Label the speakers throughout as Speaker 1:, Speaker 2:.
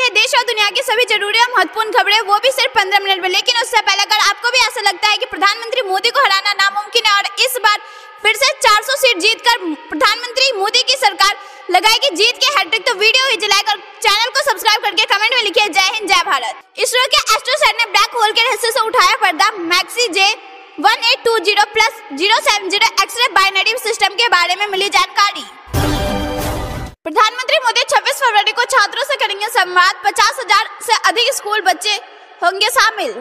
Speaker 1: है देश और दुनिया की सभी जरूरी और महत्वपूर्ण खबरें, वो भी सिर्फ 15 मिनट में। लेकिन उससे पहले अगर आपको भी ऐसा लगता है कि प्रधानमंत्री मोदी को हराना नामुमकिन है और इस बार फिर से 400 सीट जीतकर प्रधानमंत्री मोदी की सरकार लगाएगी जीत के हैट्रिक, तो वीडियो ही लाइक और चैनल को सब्सक्राइब करके कमेंट में लिखिए जय हिंद जय भारत। इसरो के एस्ट्रोसैट ने ब्लैक होल के रहस्य से उठाया पर्दा। Maxi J1820+070 x ray binary system के बारे में मिली जानकारी। प्रधानमंत्री मोदी 26 फरवरी को छात्रों से करेंगे संवाद। 50,000 से अधिक स्कूल बच्चे होंगे शामिल।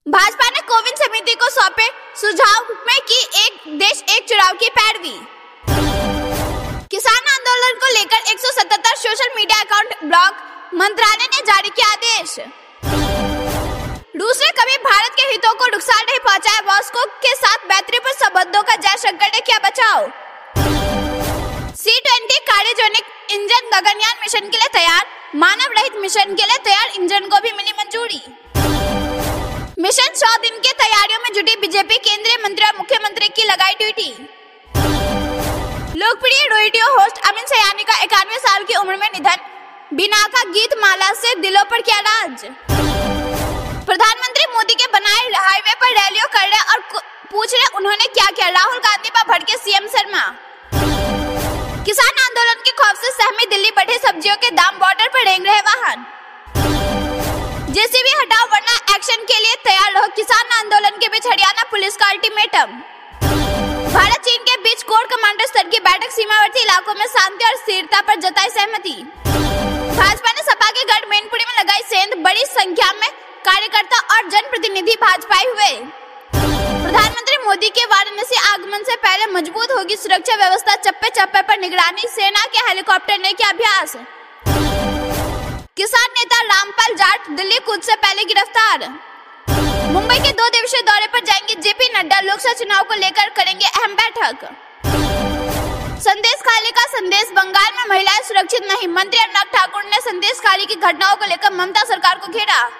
Speaker 1: भाजपा ने कोविंद समिति को सौंपे सुझाव में की एक देश एक चुनाव की पैरवी। किसान आंदोलन को लेकर 177 सोशल मीडिया अकाउंट ब्लॉक, मंत्रालय ने जारी किया आदेश। रूस ने कभी भारत के हितों को नुकसान नहीं पहुंचाया, मॉस्को के साथ मैत्री पर संबंधों का जयशंकर ने किया बचाव। C-20 cryogenic engine Gaganyaan mission के लिए तैयार। मानव रहित मिशन के लिए तैयार इंजन को भी मिली मंजूरी। मिशन 100 दिन की तैयारियों में जुटी बीजेपी केंद्रीय मंत्री और मुख्यमंत्री की लगाई ड्यूटी। लोकप्रिय रेडियो होस्ट अमित सयानी का 91 साल की उम्र में निधन। बिना का गीत माला से दिलों पर किया राज। प्रधानमंत्री मोदी के बनाए हाईवे पर रैलियों कर रहे और पूछ रहे उन्होंने क्या किया। राहुल गांधी पर भड़के सीएम शर्मा। किसान आंदोलन के खौफ से सहमी दिल्ली, बढ़े सब्जियों के दाम, बॉर्डर पर रेंग रहे वाहन। जेसीबी हटाओ वरना एक्शन के लिए तैयार रहो। किसान आंदोलन के बीच हरियाणा पुलिस का अल्टीमेटम। भारत चीन के बीच कोर कमांडर स्तर की बैठक, सीमावर्ती इलाकों में शांति और स्थिरता पर जताई सहमति। भाजपा ने सपा के गढ़ मैनपुरी में लगाई सेंध। बड़ी संख्या में कार्यकर्ता और जनप्रतिनिधि भाजपाई हुए। प्रधानमंत्री मोदी के वाराणसी आगमन से पहले मजबूत होगी सुरक्षा व्यवस्था, चप्पे चप्पे पर निगरानी। सेना के हेलीकॉप्टर ने किया अभ्यास। किसान नेता रामपाल जाट दिल्ली कूद से पहले गिरफ्तार। मुंबई के 2 दिवसीय दौरे पर जाएंगे जेपी नड्डा। लोकसभा चुनाव को लेकर करेंगे अहम बैठक। संदेश खाली का संदेश, बंगाल में महिलाएं सुरक्षित नहीं। मंत्री अनुराग ठाकुर ने संदेश खाली की घटनाओं को लेकर ममता सरकार को घेरा।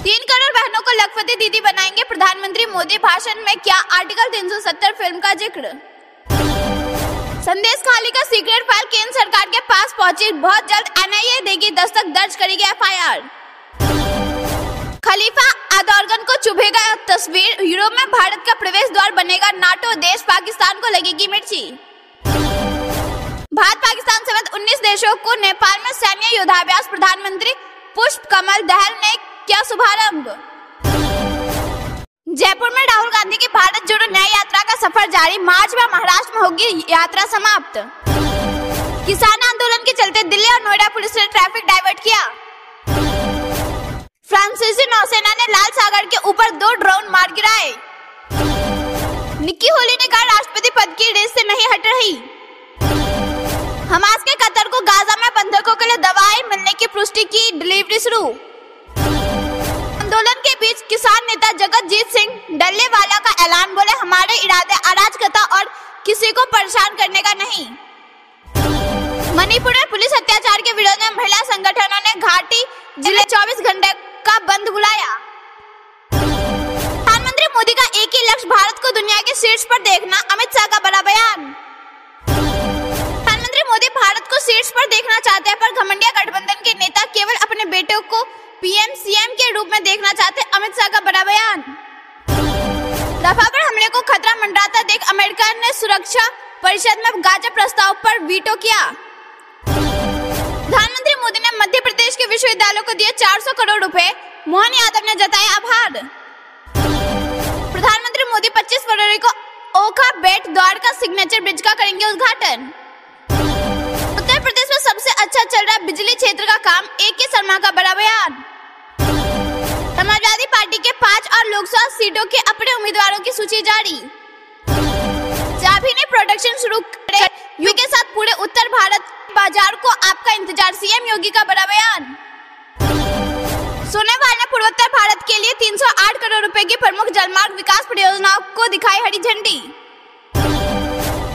Speaker 1: 3 करोड़ बहनों को लखपति दीदी बनाएंगे प्रधानमंत्री मोदी। भाषण में क्या आर्टिकल 370 फिल्म का जिक्र। संदेश खाली का सीक्रेट फाइल केंद्र सरकार के पास पहुंची। बहुत जल्द एनआईए देगी दस्तक, दर्ज करेगी एफआईआर। खलीफा आदौर्गन को चुभेगा तस्वीर। यूरोप में भारत का प्रवेश द्वार बनेगा नाटो देश। पाकिस्तान को लगेगी मिर्ची। भारत पाकिस्तान समेत 19 देशों को नेपाल में सैन्य युद्धाभ्यास। प्रधानमंत्री पुष्प कमल दहल ने क्या शुभारंभ। जयपुर में राहुल गांधी की भारत जोड़ो न्याय यात्रा का सफर जारी। मार्च में महाराष्ट्र में होगी यात्रा समाप्त। किसान आंदोलन के चलते दिल्ली और नोएडा पुलिस ने ट्रैफिक डाइवर्ट किया। फ्रांसीसी नौसेना ने लाल सागर के ऊपर 2 ड्रोन मार गिराए। निक्की होली ने कहा राष्ट्रपति पद की रेस से नहीं हट रही। हमास के कतर को गाजा में बंधकों के लिए दवाएं मिलने की पुष्टि की, डिलीवरी शुरू। आंदोलन के बीच किसान नेता जगतजीत सिंह डल्लेवाला का ऐलान, बोले हमारे इरादे अराजकता और किसी को परेशान करने का नहीं। मणिपुर में पुलिस अत्याचार के विरोध में महिला संगठनों ने घाटी जिले 24 घंटे का बंद बुलाया। प्रधानमंत्री मोदी का एक ही लक्ष्य, भारत को दुनिया के शीर्ष पर देखना। अमित शाह का बड़ा बयान। प्रधानमंत्री मोदी भारत को शीर्ष पर देखना चाहते हैं, पर घमंडिया गठबंधन के नेता केवल अपने बेटों को पीएम सीएम के रूप में देखना चाहते। अमित शाह का बड़ा बयान। रफाल पर हमले को खतरा मंडराता देख अमेरिका ने सुरक्षा परिषद में गाजा प्रस्ताव पर वीटो किया। प्रधानमंत्री मोदी ने मध्य प्रदेश के विश्वविद्यालयों को दिए 400 करोड़ रुपए। मोहन यादव ने जताया आभार। प्रधानमंत्री मोदी 25 फरवरी को ओखा बेट द्वारका सिग्नेचर ब्रिज का करेंगे उद्घाटन। उत्तर प्रदेश में सबसे अच्छा चल रहा बिजली क्षेत्र का काम। AK शर्मा का बड़ा बयान। समाजवादी पार्टी के 5 और लोकसभा सीटों के अपने उम्मीदवारों की सूची जारी। चाबी ने प्रोडक्शन शुरू करे यूपी के साथ पूरे उत्तर भारत बाजार को आपका इंतजार। सीएम योगी का बड़ा बयान। सोनेवाल ने पूर्वोत्तर भारत के लिए 308 करोड़ रुपए की प्रमुख जलमार्ग विकास परियोजनाओं को दिखाई हरी झंडी।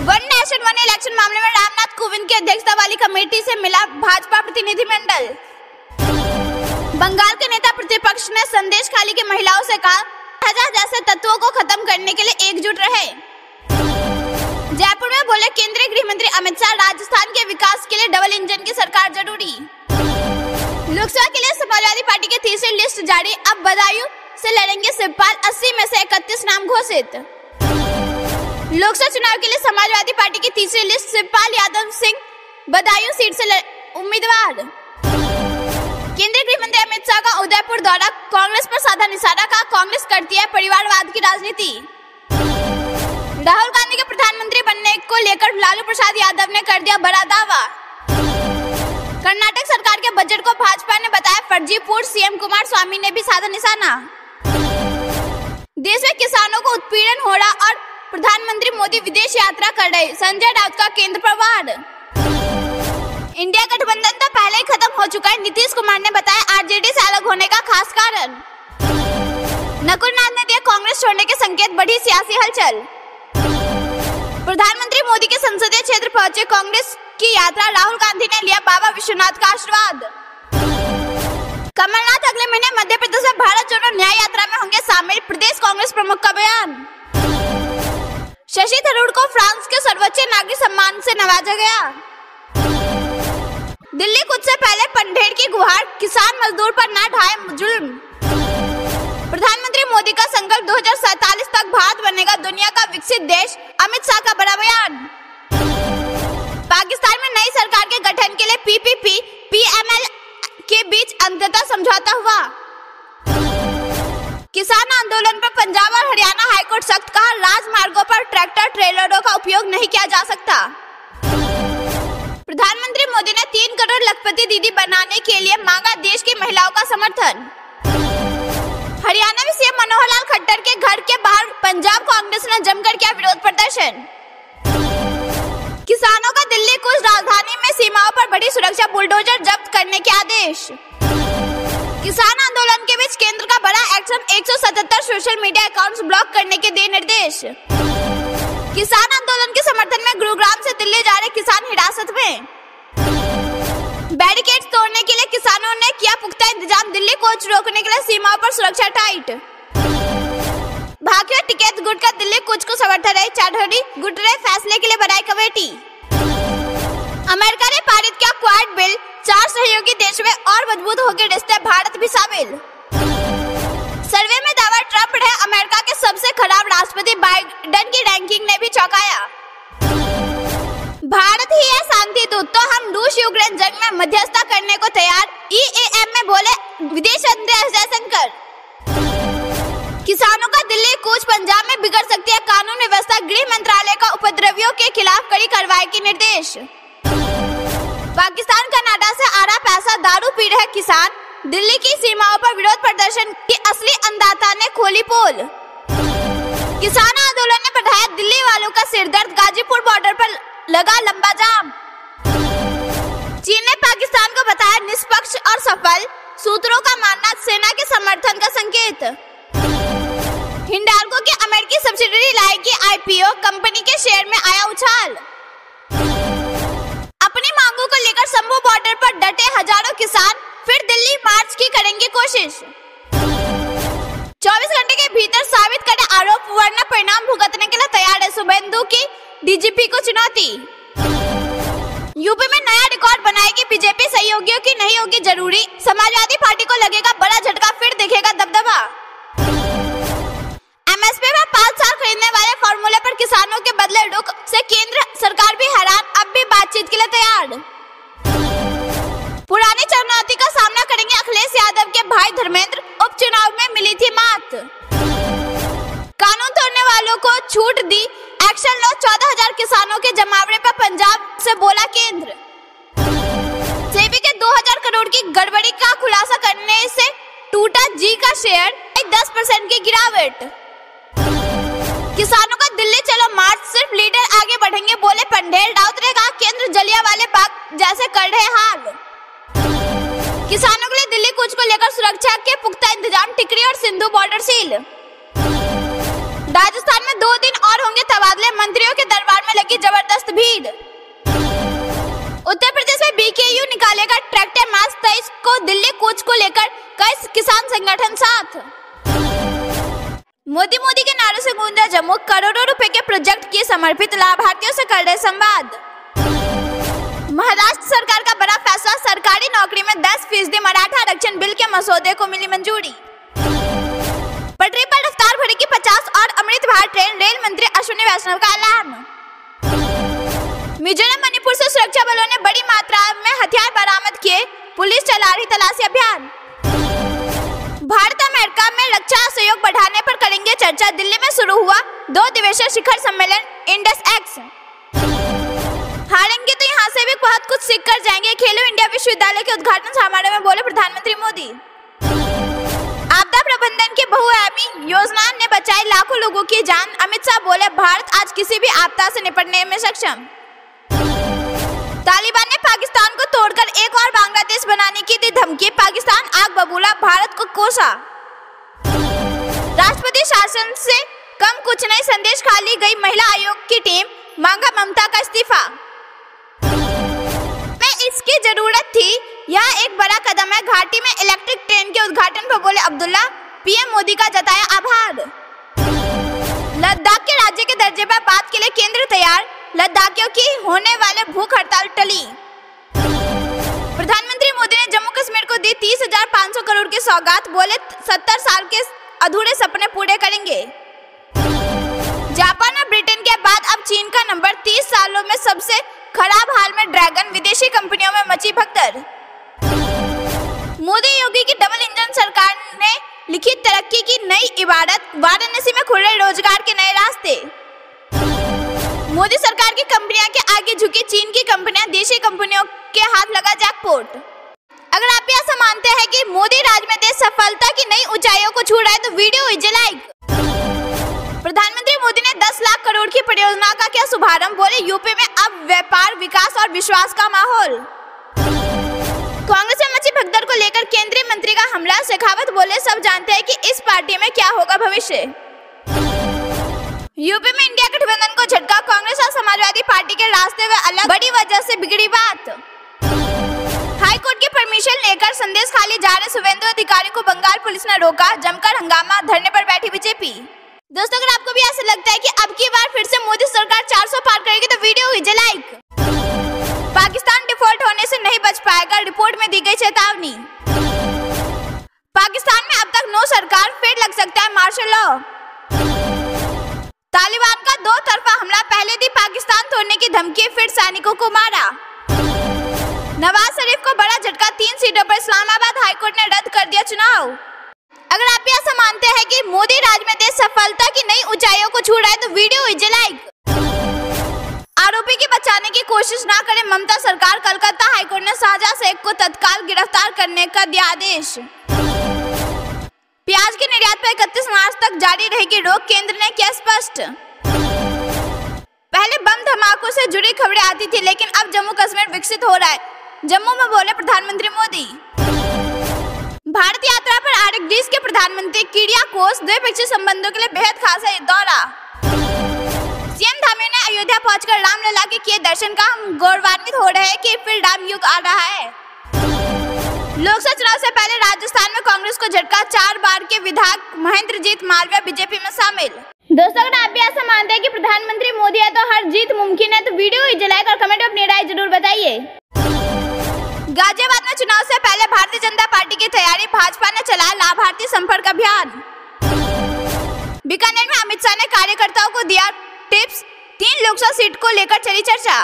Speaker 1: वन नेशन वन इलेक्शन मामले में रामनाथ कोविंद की अध्यक्षता वाली कमेटी से मिला भाजपा प्रतिनिधिमंडल। बंगाल के नेता प्रतिपक्ष ने संदेश खाली की महिलाओं से कहा जैसे तत्वों को खत्म करने के लिए एकजुट रहे। जयपुर में बोले केंद्रीय गृह मंत्री अमित शाह, राजस्थान के विकास के लिए डबल इंजन की सरकार जरूरी। राबड़ी। लोकसभा के लिए समाजवादी पार्टी की तीसरी लिस्ट जारी, अब बदायूं से लड़ेंगे शिवपाल, 80 में से 31 नाम घोषित। लोकसभा चुनाव के लिए समाजवादी पार्टी की तीसरी लिस्ट, शिवपाल यादव सिंह बदायूं सीट से उम्मीदवार। केंद्रीय गृह मंत्री अमित शाह का उदयपुर दौरा, कांग्रेस पर साधा निशाना, का कांग्रेस करती है परिवारवाद की राजनीति। राहुल गांधी के प्रधानमंत्री बनने को लेकर लालू प्रसाद यादव ने कर दिया बड़ा दावा। कर्नाटक सरकार के बजट को भाजपा ने बताया फर्जी, पूर्व सीएम कुमार स्वामी ने भी साधा निशाना। देश में किसानों को उत्पीड़न हो रहा और प्रधानमंत्री मोदी विदेश यात्रा कर रहे, संजय राउत का केंद्र पर वार। इंडिया गठबंधन तो पहले ही खत्म हो चुका है, नीतीश कुमार ने बताया आरजेडी से अलग होने का खास कारण। नकुल नाथ ने दिया कांग्रेस छोड़ने के संकेत, बढ़ी सियासी हलचल। प्रधानमंत्री मोदी के संसदीय क्षेत्र पहुंचे कांग्रेस की यात्रा, राहुल गांधी ने लिया बाबा विश्वनाथ का आशीर्वाद। कमलनाथ अगले महीने मध्य प्रदेश में भारत जोड़ो न्याय यात्रा में होंगे शामिल, प्रदेश कांग्रेस प्रमुख का बयान। शशि थरूर को फ्रांस के सर्वोच्च नागरिक सम्मान से नवाजा गया। दिल्ली कुछ से पहले पंढेर की गुहार, किसान मजदूर पर ना ढाए जुल्म। प्रधानमंत्री मोदी का संकल्प 2047 तक भारत बनेगा दुनिया का विकसित देश, अमित शाह का बड़ा बयान। पाकिस्तान में नई सरकार के गठन के लिए पीपीपी, पीएमएल के बीच अंततः समझौता हुआ। किसान आंदोलन पर पंजाब और हरियाणा हाईकोर्ट सख्त, कहा राजमार्गों पर ट्रैक्टर ट्रेलरों का उपयोग नहीं किया जा सकता। प्रधानमंत्री मोदी ने 3 करोड़ लखपति दीदी बनाने के लिए मांगा देश की महिलाओं का समर्थन। हरियाणा में सीएम मनोहर लाल खट्टर के घर के बाहर पंजाब कांग्रेस ने जमकर किया विरोध प्रदर्शन। किसानों का दिल्ली कुछ राजधानी में सीमाओं पर बड़ी सुरक्षा, बुलडोजर जब्त करने के आदेश। किसान आंदोलन के बीच केंद्र का बड़ा action, 177 social media accounts block करने के दिए निर्देश। किसान आंदोलन के समर्थन में गुरुग्राम से दिल्ली जा रहे किसान हिरासत में। बैरिकेड तोड़ने के लिए किसानों ने किया पुख्ता इंतजाम, दिल्ली कोच रोकने के लिए सीमाओं पर सुरक्षा टाइट। भाकियों टिकैत गुट का दिल्ली कोच को समर्थन रहे, चौधरी गुट ने फैसले के लिए बनाई कमेटी। अमेरिका ने पारित किया क्वाड बिल, 4 सहयोगी देश में और मजबूत होंगे रिश्ते, भारत भी शामिल। सर्वे में दावा ट्रंप है अमेरिका के सबसे खराब राष्ट्रपति, बाइडेन की रैंकिंग ने भी चौंकाया। भारत ही है शांति दूत, तो हम रूस यूक्रेन जंग में मध्यस्थता करने को तैयार, ईएएम में बोले विदेश मंत्री एस जयशंकर। किसानों का दिल्ली कूच, पंजाब में बिगड़ सकती है कानून व्यवस्था, गृह मंत्रालय का उपद्रवियों के खिलाफ कड़ी कार्रवाई के निर्देश। पाकिस्तान कनाडा से आ रहा पैसा, दारू पी रहे किसान, दिल्ली की सीमाओं पर विरोध प्रदर्शन की असली अंदाता ने खोली पोल। किसान आंदोलन ने बढ़ाया दिल्ली वालों का सिरदर्द, गाजीपुर बॉर्डर पर लगा लंबा जाम। चीन ने पाकिस्तान को बताया निष्पक्ष और सफल, सूत्रों का मानना सेना के समर्थन का संकेत। हिंडाल्को की अमेरिकी सब्सिडरी लाएगी आईपीओ, कंपनी के शेयर में आया उछाल। अपनी मांगों को लेकर शंभू बॉर्डर पर डटे हजारों किसान, फिर दिल्ली मार्च की करेंगे कोशिश। 24 घंटे के भीतर साबित करें आरोप, वरना परिणाम भुगतने के लिए तैयार है, शुभेंदु की डीजीपी को चुनौती। यूपी में नया रिकॉर्ड बनाएगी बीजेपी, सहयोगियों की नहीं होगी जरूरी, समाजवादी पार्टी को लगेगा बड़ा झटका, फिर दिखेगा दबदबा। एमएसपी में 5 साल खरीदने वाले फॉर्मूले पर किसानों के बदले रुख से केंद्र सरकार भी हैरान, अब भी बातचीत के लिए तैयार। पुरानी चुनौती का सामना करेंगे अखिलेश यादव के भाई धर्मेंद्र, उपचुनाव में मिली थी मात। कानून तोड़ने वालों को छूट दी, एक्शन लो, 14,000 किसानों के जमावड़े पर पंजाब से बोला केंद्र। सेबी के 2,000 करोड़ की गड़बड़ी का खुलासा करने से टूटा जी का शेयर, 10% की गिरावट। किसानों का दिल्ली चलो मार्च, सिर्फ लीडर आगे बढ़ेंगे, बोले पंढेर, राउत ने कहा केंद्र जलियांवाले बाग जैसे कर रहे हाल। किसानों के लिए दिल्ली कूच को लेकर सुरक्षा के पुख्ता इंतजाम, टिकरी और सिंधु बॉर्डर सील। राजस्थान में 2 दिन और होंगे तबादले, मंत्रियों के दरबार में लगी जबरदस्त भीड़। उत्तर प्रदेश में बीकेयू निकालेगा ट्रैक्टर मार्च, 23 को दिल्ली कूच को लेकर कई किसान संगठन साथ। मोदी के नारों से गूंजा जम्मू, करोड़ों रुपए के प्रोजेक्ट की समर्पित, लाभार्थियों से कर रहे संवाद। महाराष्ट्र सरकार का बड़ा फैसला, सरकारी नौकरी में 10% मराठा आरक्षण बिल के मसौदे को मिली मंजूरी। पटरी पर रफ्तार भरेगी 50 और अमृत भारत ट्रेन, रेल मंत्री अश्विनी वैष्णव का ऐलान। मिजोरम मणिपुर से सुरक्षा बलों ने बड़ी मात्रा में हथियार बरामद किए, पुलिस चला रही तलाशी अभियान। भारत अमेरिका में रक्षा सहयोग बढ़ाने पर करेंगे चर्चा, दिल्ली में शुरू हुआ 2 दिवसीय शिखर सम्मेलन इंडस एक्स। हारेंगे तो यहाँ से भी बहुत कुछ सीख कर जाएंगे, खेलो इंडिया विश्वविद्यालय के उद्घाटन समारोह में बोले प्रधानमंत्री मोदी। आपदा प्रबंधन की बहुआयामी योजना ने बचाई लाखों लोगों की जान, अमित शाह बोले भारत आज किसी भी आपदा से निपटने में सक्षम। तालिबान ने पाकिस्तान को तोड़कर एक और बांग्लादेश बनाने की दी धमकी, पाकिस्तान आग बबूला, भारत को कोसा। राष्ट्रपति शासन से कम कुछ नहीं, संदेश खाली गई महिला आयोग की टीम, मांगा ममता का इस्तीफा। इसकी जरूरत थी, यह एक बड़ा कदम है, घाटी में इलेक्ट्रिक ट्रेन के उद्घाटन पर बोले अब्दुल्ला, पीएम मोदी का जताया आभार। लद्दाख के राज्य के दर्जे पर बात के लिए केंद्र तैयार, लद्दाखियों की होने वाले भूख हड़ताल टली। प्रधानमंत्री मोदी ने जम्मू कश्मीर को दी 30,500 करोड़ की सौगात, बोले 70 साल के अधूरे सपने पूरे करेंगे। जापान और ब्रिटेन के बाद अब चीन का नंबर, 30 सालों में सबसे खराब हाल में ड्रैगन, विदेशी कंपनियों में मची भगदड़। मोदी योगी की डबल इंजन सरकार ने लिखी तरक्की की नई इबारत, वाराणसी में खुले रोजगार के नए रास्ते। मोदी सरकार की कंपनियां के आगे झुकी चीन की कंपनियां, देशी कंपनियों के हाथ लगा जैकपॉट। अगर आप ऐसा मानते हैं कि मोदी राज में देश सफलता की नई ऊंचाइयों को छू रहा है तो वीडियो कीजिए लाइक। प्रधानमंत्री मोदी ने 10 लाख करोड़ की परियोजना का किया शुभारंभ, बोले यूपी में अब व्यापार, विकास और विश्वास का माहौल। कांग्रेस में मची भगदड़ को लेकर केंद्रीय मंत्री का हमला, शेखावत बोले सब जानते हैं कि इस पार्टी में क्या होगा भविष्य। यूपी में इंडिया गठबंधन को झटका, कांग्रेस और समाजवादी पार्टी के रास्ते में अलग, बड़ी वजह से बिगड़ी बात। हाई कोर्ट की परमिशन लेकर संदेश खाली जा रहे शुभेंदु अधिकारी को बंगाल पुलिस ने रोका, जमकर हंगामा, धरने पर बैठी बीजेपी। दोस्तों अगर आपको भी ऐसा लगता है कि अब की बार फिर से मोदी सरकार 400 पार करेगी तो वीडियो कीजिए लाइक। पाकिस्तान डिफॉल्ट होने से नहीं बच पाएगा, रिपोर्ट में दी गई चेतावनी। पाकिस्तान में अब तक 9 सरकार, फिर लग सकता है मार्शल लॉ। तालिबान का 2 तरफा हमला, पहले दी पाकिस्तान तोड़ने की धमकी, फिर सैनिकों को मारा। नवाज शरीफ को बड़ा झटका, 3 सीटों पर इस्लामाबाद हाईकोर्ट ने रद्द कर दिया चुनाव। अगर आप भी ऐसा मानते हैं कि मोदी राज में देश सफलता की नई ऊंचाइयों को छू रहा है तो वीडियो कीजिए लाइक। आरोपी की बचाने की कोशिश ना करे ममता सरकार, कलकत्ता हाईकोर्ट ने शाहजहां शेख को तत्काल गिरफ्तार करने का दिया आदेश। प्याज के निर्यात पर 31 मार्च तक जारी रहेगी रोक, केंद्र ने किया स्पष्ट। पहले बम धमाकों से जुड़ी खबरें आती थी, लेकिन अब जम्मू कश्मीर विकसित हो रहा है, जम्मू में बोले प्रधानमंत्री मोदी। भारत यात्रा पर आ रहे ग्रीस के प्रधानमंत्री, किरियाकोस, द्विपक्षीय संबंधों के लिए बेहद खास है दौरा। सीएम धामी ने अयोध्या पहुंचकर रामलला के किए दर्शन का, हम गौरवान्वित हो रहे हैं कि फिर राम युग आ रहा है। लोकसभा चुनाव से पहले राजस्थान में कांग्रेस को झटका, 4 बार के विधायक महेंद्रजीत मालविया बीजेपी में शामिल। दोस्तों अगर आप भी ऐसा मानते हैं कि प्रधानमंत्री मोदी है तो हर जीत मुमकिन है तो वीडियो कीजिए लाइक और कमेंट में अपनी राय जरूर बताइए। गाजियाबाद में चुनाव से पहले भारतीय जनता पार्टी की तैयारी, भाजपा ने चलाया लाभार्थी संपर्क अभियान। बीकानेर में अमित शाह ने कार्यकर्ताओं को दिया टिप्स, 3 लोकसभा सीट को लेकर चली चर्चा।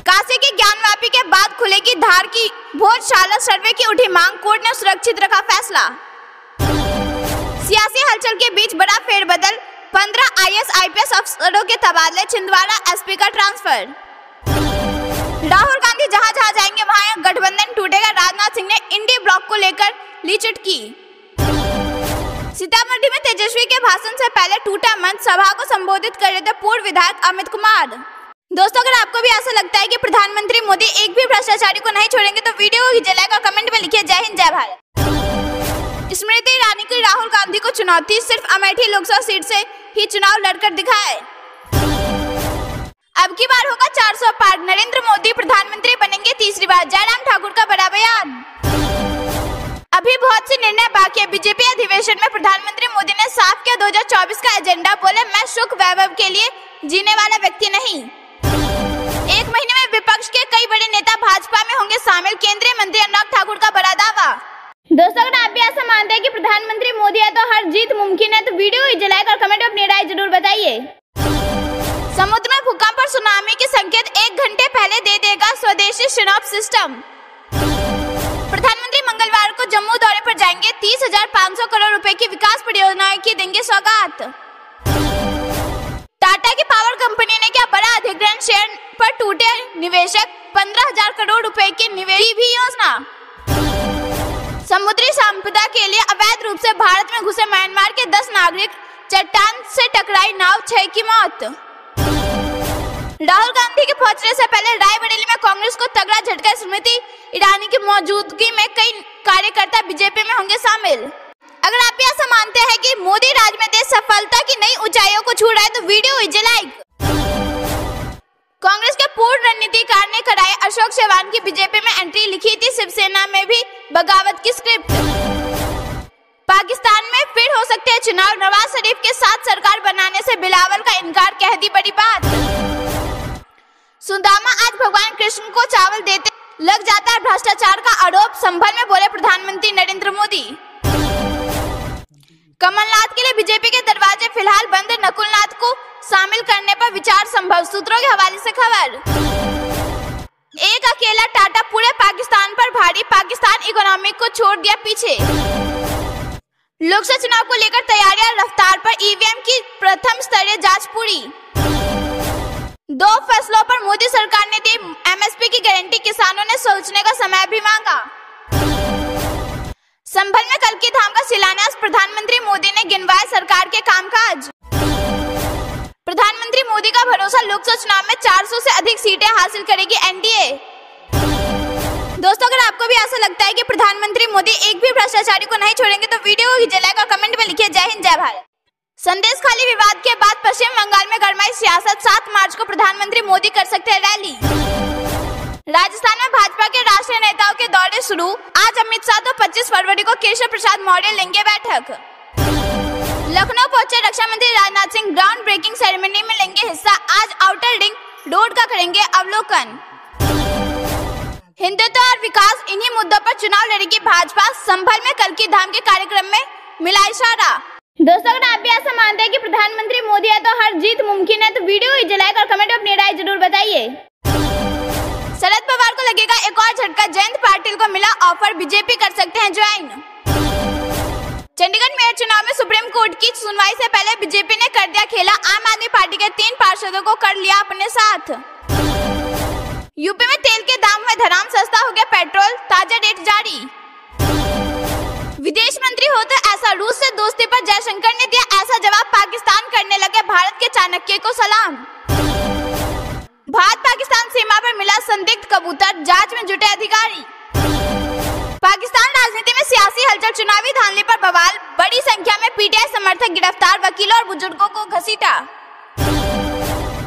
Speaker 1: काशी की ज्ञानवापी के बाद खुलेगी धार की भोजशाला, सर्वे की उठी मांग, कोर्ट ने सुरक्षित रखा फैसला। सियासी हलचल के बीच बड़ा फेरबदल, 15 IAS IPS अफसरों के तबादले, छिंदवाड़ा एसपी का ट्रांसफर। राहुल गांधी जहां जहां जाएंगे वहां गठबंधन टूटेगा, राजनाथ सिंह ने इंडी ब्लॉक को लेकर ली चुटकी। सीतामढ़ी में तेजस्वी के भाषण से पहले टूटा मंच, सभा को संबोधित कर रहे थे पूर्व विधायक अमित कुमार। दोस्तों अगर आपको भी ऐसा लगता है कि प्रधानमंत्री मोदी एक भी भ्रष्टाचारी को नहीं छोड़ेंगे तो वीडियो कीजिए लाइक और कमेंट में लिखिए जय हिंद जय भारत। स्मृति ईरानी की राहुल गांधी को चुनौती, सिर्फ अमेठी लोकसभा सीट से ही चुनाव लड़कर दिखाए। अब की बार होगा 400 पार, नरेंद्र मोदी प्रधानमंत्री बनेंगे तीसरी बार, जयराम ठाकुर का बड़ा बयान। अभी बहुत से निर्णय बाकी है, बीजेपी अधिवेशन में प्रधानमंत्री मोदी ने साफ किया 2024 का एजेंडा, बोले मैं सुख वैभव के लिए जीने वाला व्यक्ति नहीं। एक महीने में विपक्ष के कई बड़े नेता भाजपा में होंगे दोस्तों अगर आप भी ऐसा मानते हैं कि प्रधानमंत्री मोदी है तो हर जीत मुमकिन है, तो वीडियो को लाइक और कमेंट में अपनी राय जरूर बताइए। समुद्र में भूकंप और सुनामी के संकेत 1 घंटे पहले दे देगा स्वदेशी शिनॉप सिस्टम। प्रधानमंत्री मंगलवार को जम्मू दौरे पर जाएंगे। 30,500 करोड़ रुपए की विकास परियोजनाओं की देंगे सौगात। टाटा की पावर कंपनी ने क्या बड़ा अधिग्रहण, शेयर पर टूटे निवेशक। 15,000 करोड़ रुपए की निवेश भी योजना। समुद्री संपदा के लिए अवैध रूप से भारत में घुसे म्यांमार के 10 नागरिक। चट्टान से टकराई नाव, 6 की मौत। राहुल गांधी के पहुंचने से पहले रायबरेली में कांग्रेस को तगड़ा झटका। स्मृति ईरानी की मौजूदगी में कई कार्यकर्ता बीजेपी में होंगे शामिल। अगर आप भी ऐसा मानते हैं कि मोदी राज में देश सफलता की नई ऊंचाइयों को छू रहा है तो वीडियो कीजिए लाइक। कांग्रेस के पूर्व रणनीतिकार ने कराई अशोक चव्हाण की बीजेपी में एंट्री। लिखी थी शिवसेना में भी बगावत की स्क्रिप्ट। पाकिस्तान में फिर हो सकते हैं चुनाव। नवाज शरीफ के साथ सरकार बनाने से बिलावल का इनकार, कह दी बड़ी बात। सुदामा आज भगवान कृष्ण को चावल देते लग जाता है भ्रष्टाचार का आरोप। संभल में बोले प्रधानमंत्री नरेंद्र मोदी। कमलनाथ के लिए बीजेपी के दरवाजे फिलहाल बंद। नकुलनाथ को शामिल करने पर विचार संभव, सूत्रों के हवाले से खबर। एक अकेला टाटा पूरे पाकिस्तान पर भारी। पाकिस्तान इकोनॉमी को छोड़ दिया पीछे। लोकसभा चुनाव को लेकर तैयारियां रफ्तार पर। ईवीएम की प्रथम स्तरीय जांच पूरी। 2 फैसलों पर मोदी सरकार ने दी एमएसपी की गारंटी। किसानों ने सोचने का समय भी मांगा। संभल में कल्कि धाम का शिलान्यास। प्रधानमंत्री मोदी ने गिनवाए सरकार के कामकाज। प्रधानमंत्री मोदी का भरोसा, लोकसभा चुनाव में 400 से अधिक सीटें हासिल करेगी एनडीए। दोस्तों अगर आपको भी ऐसा लगता है कि प्रधानमंत्री मोदी एक भी भ्रष्टाचारी को नहीं छोड़ेंगे तो वीडियो को कीजिए लाइक और कमेंट में लिखिए जय हिंद जय भारत। संदेश खाली विवाद के बाद पश्चिम बंगाल में गरमाई सियासत। 7 मार्च को प्रधानमंत्री मोदी कर सकते हैं रैली। राजस्थान में भाजपा के राष्ट्रीय नेताओं के दौरे शुरू। आज अमित शाह तो 25 फरवरी को केशव प्रसाद मौर्य लेंगे बैठक। लखनऊ पहुंचे रक्षा मंत्री Rajnath Singh ground breaking ceremony में लेंगे हिस्सा। आज आउटर रिंग रोड का करेंगे अवलोकन। हिंदुत्व और विकास, इन्हीं मुद्दों पर चुनाव लड़ेगी भाजपा। संभल में कल्कि धाम के कार्यक्रम में मिला इशारा। दोस्तों अगर आप भी ऐसा मानते हैं कि प्रधानमंत्री मोदी है तो हर जीत मुमकिन है, तो वीडियो कीजिए लाइक और कमेंट में अपनी राय जरूर बताइए। शरद पवार को लगेगा एक और झटका। जयंत पाटिल को मिला ऑफर, बीजेपी कर सकते हैं ज्वाइन। चंडीगढ़ मेयर चुनाव में सुप्रीम कोर्ट की सुनवाई से पहले बीजेपी ने कर दिया खेला। आम आदमी पार्टी के 3 पार्षदों को कर लिया अपने साथ। यूपी में तेल के दाम में धराम, सस्ता हो गया पेट्रोल। ताजा डेट जारी। विदेश मंत्री हो तो ऐसा, रूस से दोस्ती पर जयशंकर ने दिया ऐसा जवाब। पाकिस्तान करने लगे भारत के चाणक्य को सलाम। भारत पाकिस्तान सीमा पर मिला संदिग्ध कबूतर, जांच में जुटे अधिकारी। पाकिस्तान राजनीति में सियासी हलचल, चुनावी धांधली पर बवाल। बड़ी संख्या में पीटीआई समर्थक गिरफ्तार, वकीलों और बुजुर्गों को घसीटा।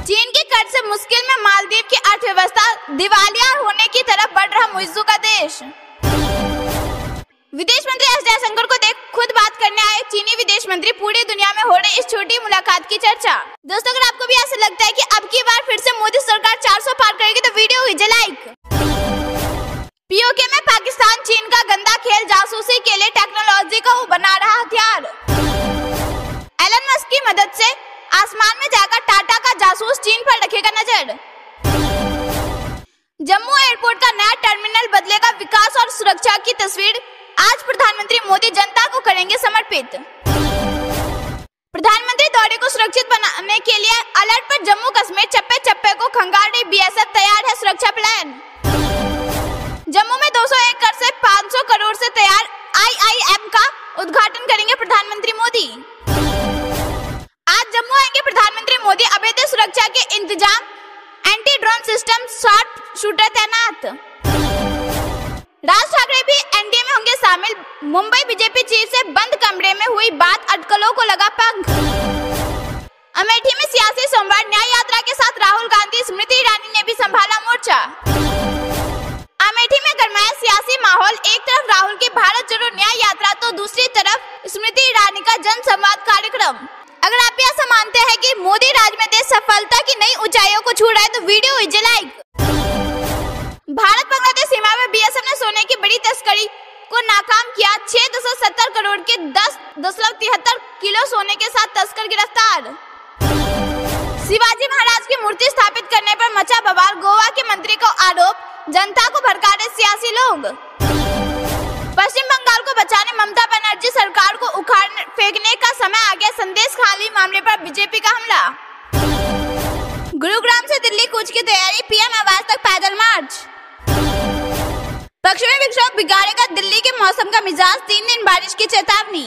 Speaker 1: चीन के कर्ज से मुश्किल में मालदीव की अर्थव्यवस्था। दिवालिया होने की तरफ बढ़ रहा मुइज्जू का देश। विदेश मंत्री एस जयशंकर को देख खुद बात करने आए चीनी विदेश मंत्री। पूरी दुनिया में हो रही इस छोटी मुलाकात की चर्चा। दोस्तों अगर आपको भी ऐसा लगता है कि अब की बार फिर से मोदी सरकार 400 पार करेगी तो वीडियो कीजिए लाइक। पीओके में पाकिस्तान चीन का गंदा खेल, जासूसी के लिए टेक्नोलॉजी को बना रहा हथियार। एलन मस्क की मदद से आसमान में जाकर टाटा का जासूस चीन पर रखेगा नजर। जम्मू एयरपोर्ट का नया टर्मिनल बदलेगा विकास और सुरक्षा की तस्वीर। आज प्रधानमंत्री मोदी जनता को करेंगे समर्पित। प्रधानमंत्री दौरे को सुरक्षित बनाने के लिए अलर्ट पर जम्मू कश्मीर। चप्पे चप्पे को खंगाल रही बीएसएफ, तैयार है सुरक्षा प्लान। जम्मू में 200 एकड़ से 500 करोड़ से तैयार आईआईएम का उद्घाटन करेंगे प्रधानमंत्री मोदी। आज जम्मू आएंगे प्रधानमंत्री मोदी। अवैध सुरक्षा के इंतजाम, anti drone system, short shooter तैनात। राज ठाकरे भी एनडीए में होंगे शामिल। मुंबई बीजेपी चीफ से बंद कमरे में हुई बात, अटकलों को लगा पंख। अमेठी में सियासी सोमवार, न्याय यात्रा के साथ राहुल गांधी। स्मृति ईरानी ने भी संभाला मोर्चा। अमेठी में गरमाया सियासी माहौल। एक तरफ राहुल की भारत जोड़ो न्याय यात्रा तो दूसरी तरफ स्मृति ईरानी का जन संवाद कार्यक्रम। अगर आप भी ऐसा मानते हैं कि मोदी राज में देश सफलता की नई ऊंचाइयों को छू रहा है तो वीडियो कीजिए लाइक। भारत बांग्लादेश सीमा में बीएसएफ ने सोने की बड़ी तस्करी को नाकाम किया। 670 करोड़ के 10.73 किलो सोने के साथ तस्कर गिरफ्तार। शिवाजी महाराज की मूर्ति स्थापित करने पर मचा बवाल, गोवा के मंत्री को आरोप, जनता को भड़का रहे सियासी लोग। पश्चिम बंगाल को बचाने ममता बनर्जी सरकार को उखाड़ फेंकने का समय आ गया, संदेश खाली मामले पर बीजेपी का हमला। गुरुग्राम से दिल्ली कूच की तैयारी, पीएम आवास तक पैदल मार्च। पश्चिमी विक्षोभ बिगाड़ेगा दिल्ली के मौसम का मिजाज, 3 दिन बारिश की चेतावनी।